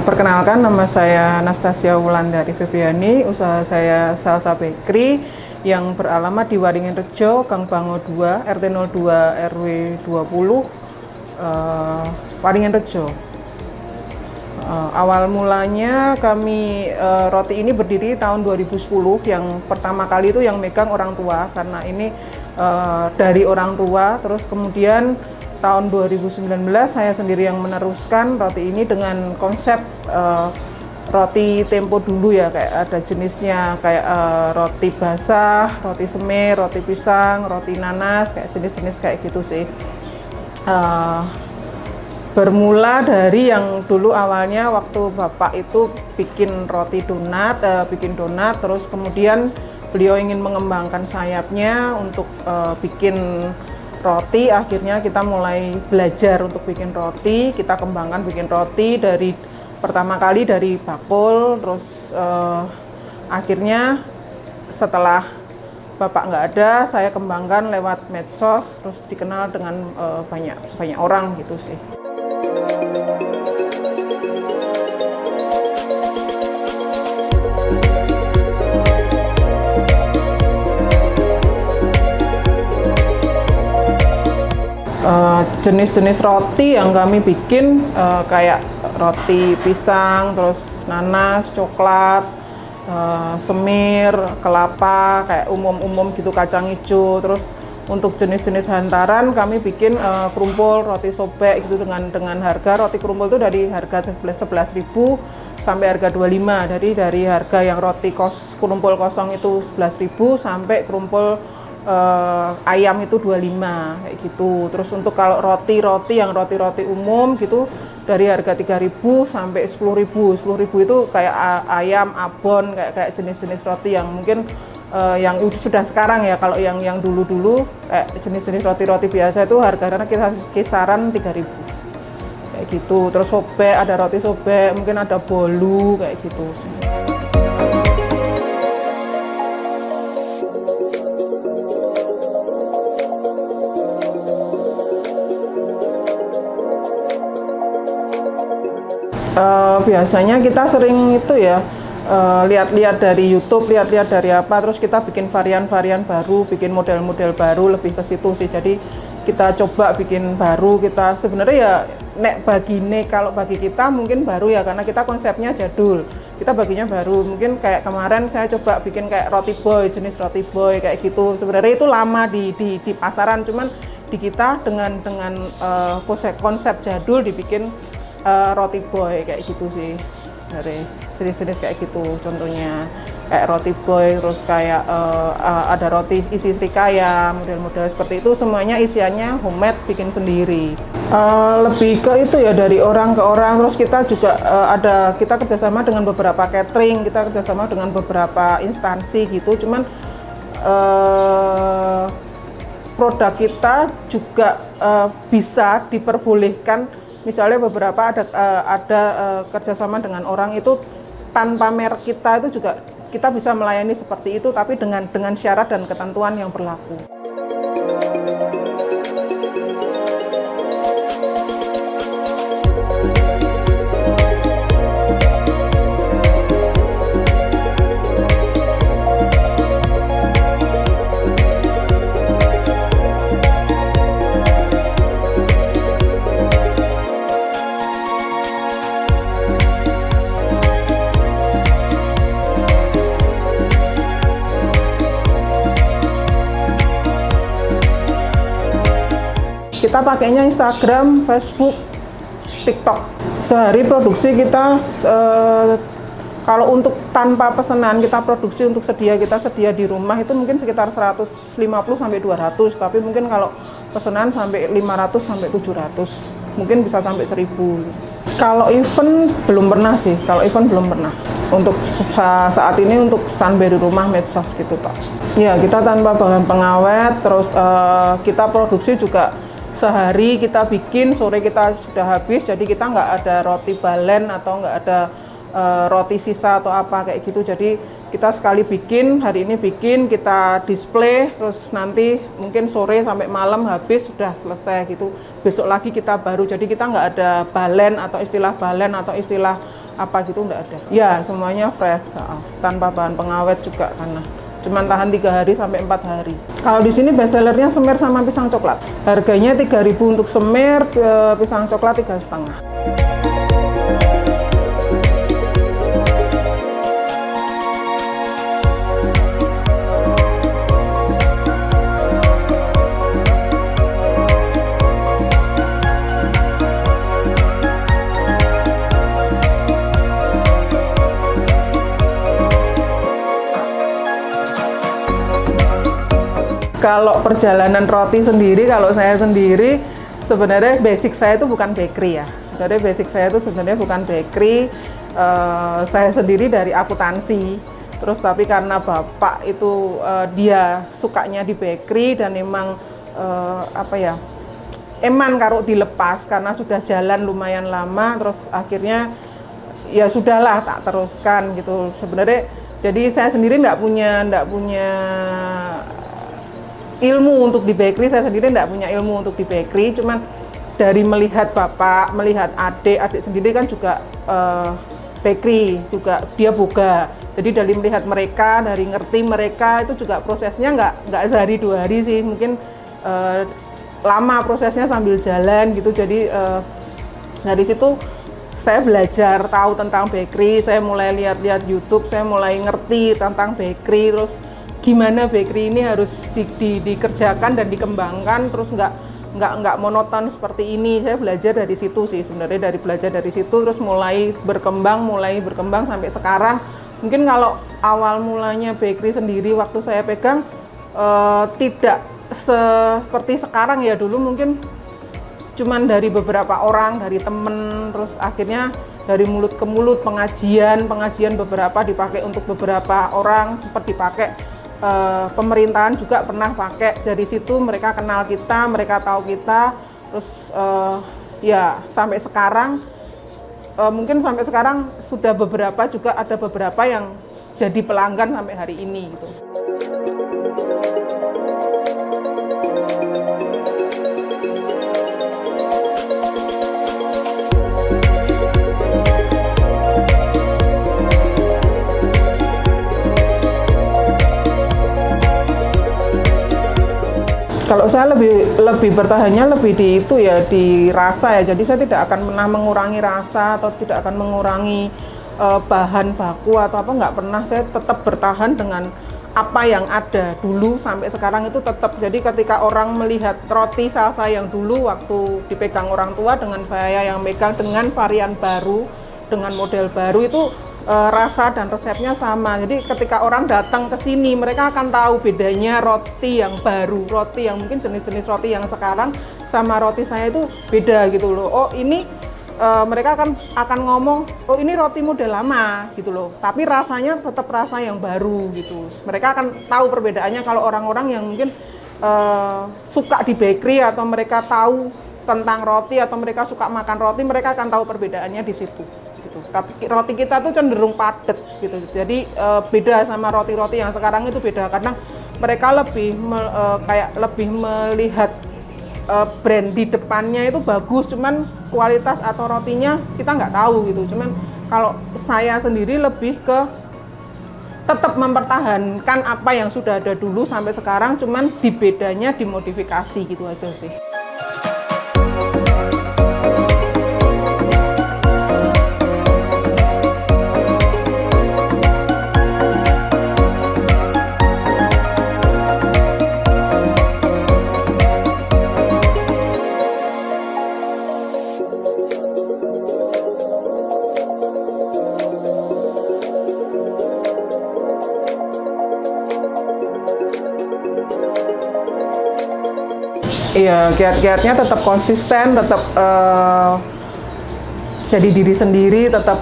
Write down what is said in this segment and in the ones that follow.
Perkenalkan, nama saya Anastasia Wulandari Febriani. Usaha saya Salsa Bakery yang beralamat di Waringin Rejo, Gang Bango 2, RT 02 RW 20, Waringin Rejo. Awal mulanya kami roti ini berdiri tahun 2010. Yang pertama kali itu yang megang orang tua, karena ini dari orang tua. Terus kemudian tahun 2019 saya sendiri yang meneruskan roti ini dengan konsep roti tempo dulu ya, kayak ada jenisnya kayak roti basah, roti semir, roti pisang, roti nanas, kayak jenis-jenis kayak gitu sih. Bermula dari yang dulu awalnya waktu bapak itu bikin roti donat, bikin donat, terus kemudian beliau ingin mengembangkan sayapnya untuk bikin roti. Akhirnya kita mulai belajar untuk bikin roti, kita kembangkan bikin roti dari pertama kali dari bakul, terus akhirnya setelah bapak nggak ada, saya kembangkan lewat medsos, terus dikenal dengan banyak orang gitu sih. Jenis-jenis roti yang kami bikin kayak roti pisang, terus nanas, coklat, semir, kelapa, kayak umum-umum gitu, kacang hijau. Terus untuk jenis-jenis hantaran kami bikin krumpul, roti sobek gitu dengan harga roti krumpul itu dari harga 11.000 sampai harga 25. Dari harga yang roti krumpul kosong itu 11.000 sampai krumpul ayam itu 25 kayak gitu. Terus untuk kalau roti yang roti umum gitu dari harga 3.000 sampai 10.000. 10.000 itu kayak ayam, abon, kayak jenis-jenis roti yang mungkin yang sudah sekarang ya. Kalau yang dulu kayak jenis-jenis roti biasa itu harganya kisaran 3.000 kayak gitu. Terus sobek, ada roti sobek, mungkin ada bolu kayak gitu. Biasanya kita sering itu ya, lihat-lihat dari YouTube, lihat-lihat dari apa, terus kita bikin varian-varian baru, bikin model-model baru, lebih ke situ sih. Jadi kita coba bikin baru. Kita sebenarnya ya kalau bagi kita mungkin baru ya, karena kita konsepnya jadul, kita baginya baru. Mungkin kayak kemarin saya coba bikin kayak roti boy, jenis roti boy kayak gitu. Sebenarnya itu lama di pasaran, cuman di kita dengan konsep jadul dibikin roti boy kayak gitu sih. Dari jenis-jenis kayak gitu, contohnya kayak roti boy, terus kayak ada roti isi srikaya, model-model seperti itu. Semuanya isiannya homemade, bikin sendiri. Lebih ke itu ya, dari orang ke orang. Terus kita juga kita kerjasama dengan beberapa catering, kita kerjasama dengan beberapa instansi gitu. Cuman produk kita juga bisa diperbolehkan. Misalnya beberapa ada kerjasama dengan orang itu tanpa merek kita, itu juga kita bisa melayani seperti itu, tapi dengan syarat dan ketentuan yang berlaku. Kita pakainya Instagram, Facebook, TikTok. Sehari produksi kita kalau untuk tanpa pesanan, kita produksi untuk kita sedia di rumah itu mungkin sekitar 150 sampai 200, tapi mungkin kalau pesanan sampai 500 sampai 700, mungkin bisa sampai 1.000. Kalau event belum pernah sih, Untuk saat ini untuk standby di rumah medsos gitu Pak. Ya, kita tanpa bahan pengawet, terus kita produksi juga sehari kita bikin, sore kita sudah habis, jadi kita nggak ada roti balen atau nggak ada roti sisa atau apa kayak gitu. Jadi Kita sekali bikin, hari ini bikin, kita display, terus nanti mungkin sore sampai malam habis, sudah selesai gitu. Besok lagi kita baru, jadi kita nggak ada balen atau istilah apa gitu, nggak ada. Ya, semuanya fresh, tanpa bahan pengawet juga karena cuman tahan 3 hari sampai 4 hari. Kalau di sini best sellernya semir sama pisang coklat. Harganya 3.000 untuk semir, pisang coklat 3,5. Kalau perjalanan roti sendiri, kalau saya sendiri sebenarnya basic saya itu bukan bakery ya. Sebenarnya basic saya itu sebenarnya bukan bakery. Saya sendiri dari akuntansi. Terus tapi karena bapak itu dia sukanya di bakery dan emang eman karo dilepas karena sudah jalan lumayan lama. Terus akhirnya ya sudahlah tak teruskan gitu. Sebenarnya jadi saya sendiri nggak punya ilmu untuk di bakery, saya sendiri tidak punya ilmu untuk di bakery, cuman dari melihat bapak, melihat adik sendiri kan juga bakery, juga dia boga. Jadi dari melihat mereka, dari ngerti mereka itu juga prosesnya nggak sehari 2 hari sih, mungkin lama prosesnya sambil jalan gitu. Jadi dari situ saya belajar tahu tentang bakery, saya mulai lihat-lihat YouTube, saya mulai ngerti tentang bakery, terus gimana bakery ini harus dikerjakan dan dikembangkan, terus nggak monoton seperti ini. Saya belajar dari situ sih sebenarnya, dari belajar dari situ terus mulai berkembang sampai sekarang. Mungkin kalau awal mulanya bakery sendiri waktu saya pegang tidak seperti sekarang ya. Dulu mungkin cuman dari beberapa orang, dari temen, terus akhirnya dari mulut ke mulut, pengajian beberapa dipakai untuk beberapa orang, sempat dipakai pemerintahan juga pernah pakai. Dari situ mereka kenal kita, mereka tahu kita, terus ya sampai sekarang mungkin sampai sekarang sudah ada beberapa yang jadi pelanggan sampai hari ini gitu. Kalau saya lebih bertahannya lebih di itu ya, di rasa ya. Jadi saya tidak akan pernah mengurangi rasa atau tidak akan mengurangi bahan baku atau apa, nggak pernah. Saya tetap bertahan dengan apa yang ada dulu sampai sekarang itu tetap. Jadi ketika orang melihat roti salsa yang dulu waktu dipegang orang tua dengan saya yang megang dengan varian baru, dengan model baru itu rasa dan resepnya sama. Jadi ketika orang datang ke sini mereka akan tahu bedanya roti yang baru, roti yang mungkin jenis-jenis roti yang sekarang sama roti saya itu beda gitu loh. Oh ini mereka akan ngomong, oh ini roti model lama gitu loh, tapi rasanya tetap rasa yang baru gitu. Mereka akan tahu perbedaannya. Kalau orang-orang yang mungkin suka di bakery atau mereka tahu tentang roti atau mereka suka makan roti, mereka akan tahu perbedaannya di situ. Gitu. Tapi roti kita tuh cenderung padat gitu. Jadi beda sama roti-roti yang sekarang itu beda karena mereka lebih melihat brand di depannya itu bagus, cuman kualitas atau rotinya kita nggak tahu gitu. Cuman kalau saya sendiri lebih ke tetap mempertahankan apa yang sudah ada dulu sampai sekarang, cuman di bedanya dimodifikasi gitu aja sih. Iya, kiat-kiatnya tetap konsisten, tetap jadi diri sendiri, tetap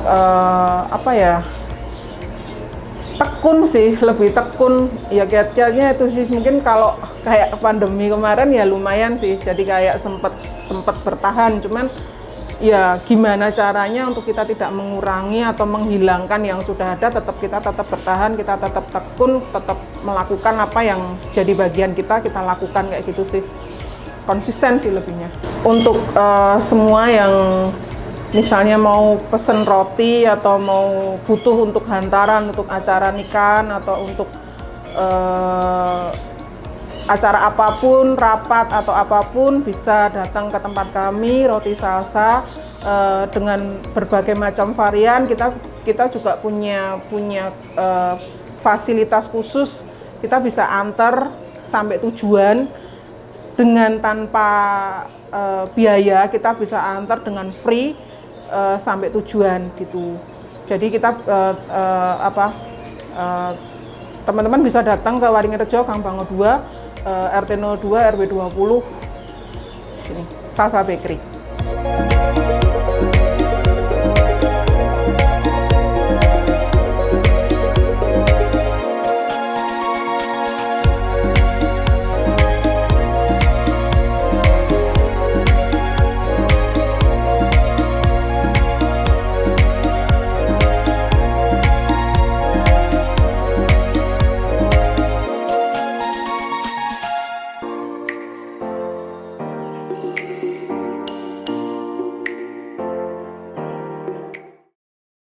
tekun sih, lebih tekun. Ya kiat-kiatnya itu sih, mungkin kalau kayak pandemi kemarin ya lumayan sih, jadi kayak sempet bertahan. Cuman ya gimana caranya untuk kita tidak mengurangi atau menghilangkan yang sudah ada, kita tetap bertahan, kita tetap tekun, tetap melakukan apa yang jadi bagian kita lakukan kayak gitu sih. Konsisten sih lebihnya. Untuk semua yang misalnya mau pesen roti atau mau butuh untuk hantaran untuk acara nikahan atau untuk acara apapun, rapat atau apapun, bisa datang ke tempat kami Roti Salsa dengan berbagai macam varian. Kita juga punya fasilitas khusus, kita bisa antar sampai tujuan dengan tanpa biaya, kita bisa antar dengan free sampai tujuan gitu. Jadi kita teman-teman bisa datang ke Waringin-Rejo, Gang Bango 2, RT 02 RW 20 sini, Salsa Bakery.